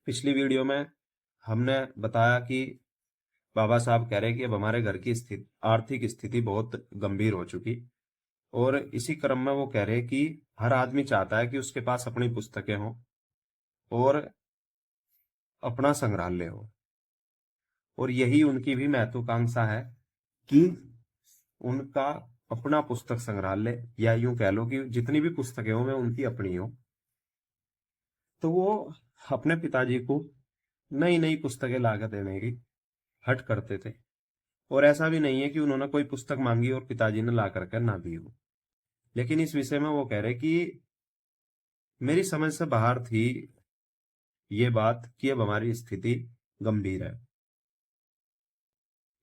पिछली वीडियो में हमने बताया कि बाबा साहब कह रहे कि अब हमारे घर की स्थिति आर्थिक स्थिति बहुत गंभीर हो चुकी, और इसी क्रम में वो कह रहे कि हर आदमी चाहता है कि उसके पास अपनी पुस्तकें हों और अपना संग्रहालय हो, और यही उनकी भी महत्वाकांक्षा है कि उनका अपना पुस्तक संग्रहालय, या यूं कह लो कि जितनी भी पुस्तकें हो वे उनकी अपनी हो। तो वो अपने पिताजी को नई नई पुस्तकें लाकर देने की हट करते थे, और ऐसा भी नहीं है कि उन्होंने कोई पुस्तक मांगी और पिताजी ने ला करके ना दी हो। लेकिन इस विषय में वो कह रहे कि मेरी समझ से बाहर थी ये बात कि अब हमारी स्थिति गंभीर है,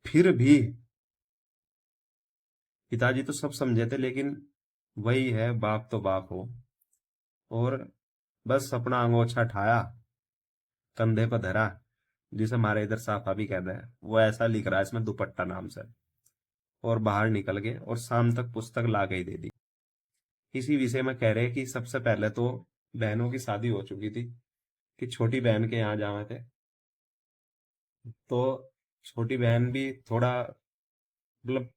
फिर भी पिताजी तो सब समझे थे, लेकिन वही है, बाप तो बाप हो। और बस अपना अंगोछा ठाया, कंधे पर धरा, जिसे हमारे इधर साफा भी कहते हैं, वो ऐसा लिख रहा है इसमें दुपट्टा नाम से, और बाहर निकल गए और शाम तक पुस्तक ला के ही दे दी। इसी विषय में कह रहे कि सबसे पहले तो बहनों की शादी हो चुकी थी कि छोटी बहन के यहाँ जावे थे, तो छोटी बहन भी थोड़ा मतलब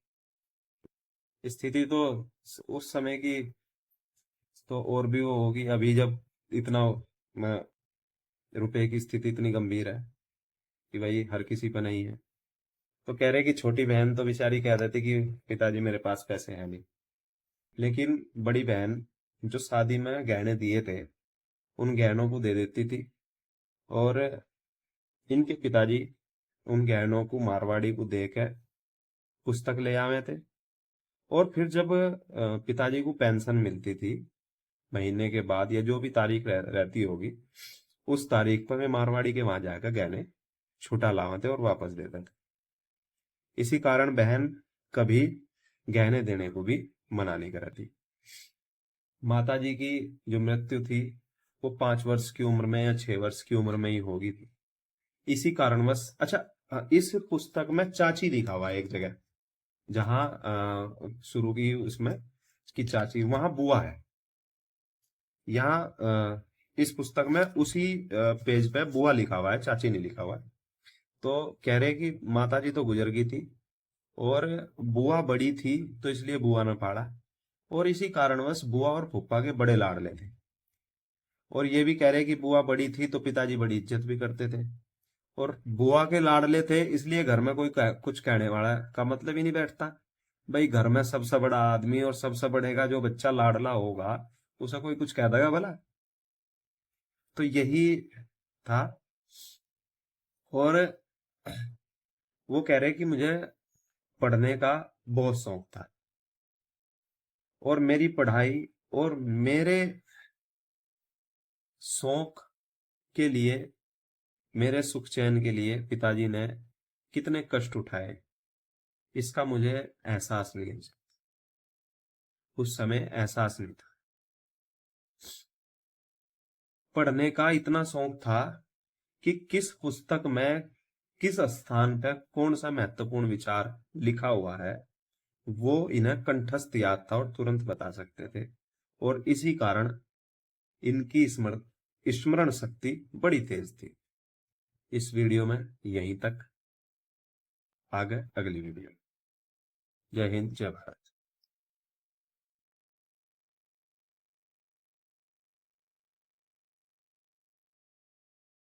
स्थिति तो उस समय की तो और भी वो होगी, अभी जब इतना रुपए की स्थिति इतनी गंभीर है कि भाई हर किसी पर नहीं है। तो कह रहे कि छोटी बहन तो बेचारी कह देती कि पिताजी मेरे पास पैसे हैं नहीं, लेकिन बड़ी बहन जो शादी में गहने दिए थे उन गहनों को दे देती थी, और इनके पिताजी उन गहनों को मारवाड़ी को देकर पुस्तक ले आवे थे। और फिर जब पिताजी को पेंशन मिलती थी महीने के बाद, या जो भी तारीख रहती होगी, उस तारीख पर वे मारवाड़ी के वहां जाकर गहने छुटा लाते और वापस देते थे। इसी कारण बहन कभी गहने देने को भी मना नहीं करती। माता जी की जो मृत्यु थी वो 5 वर्ष की उम्र में या 6 वर्ष की उम्र में ही होगी थी। इसी कारणवश, अच्छा, इस पुस्तक में चाची लिखा हुआ है एक जगह, जहां शुरू की उसमें की चाची, वहां बुआ है। यहाँ इस पुस्तक में उसी पेज पे बुआ लिखा हुआ है, चाची नहीं लिखा हुआ है। तो कह रहे कि माता जी तो गुजर गई थी और बुआ बड़ी थी, तो इसलिए बुआ ने पाला, और इसी कारणवश बुआ और फूफा के बड़े लाडले थे। और ये भी कह रहे कि बुआ बड़ी थी तो पिताजी बड़ी इज्जत भी करते थे, और बुआ के लाडले थे इसलिए घर में कोई कुछ कहने वाला का मतलब ही नहीं बैठता। भाई घर में सबसे बड़ा आदमी और सबसे बड़े का जो बच्चा लाडला होगा उसे कोई कुछ कह देगा भला? तो यही था। और वो कह रहे कि मुझे पढ़ने का बहुत शौक था, और मेरी पढ़ाई और मेरे शौक के लिए, मेरे सुख चैन के लिए पिताजी ने कितने कष्ट उठाए, इसका मुझे एहसास नहीं है। उस समय एहसास नहीं था। पढ़ने का इतना शौक था कि किस पुस्तक में किस स्थान पर कौन सा महत्वपूर्ण विचार लिखा हुआ है वो इन्हें कंठस्थ याद था और तुरंत बता सकते थे। और इसी कारण इनकी स्मरण शक्ति बड़ी तेज थी। इस वीडियो में यहीं तक। आगे अगली वीडियो। जय हिंद, जय भारत।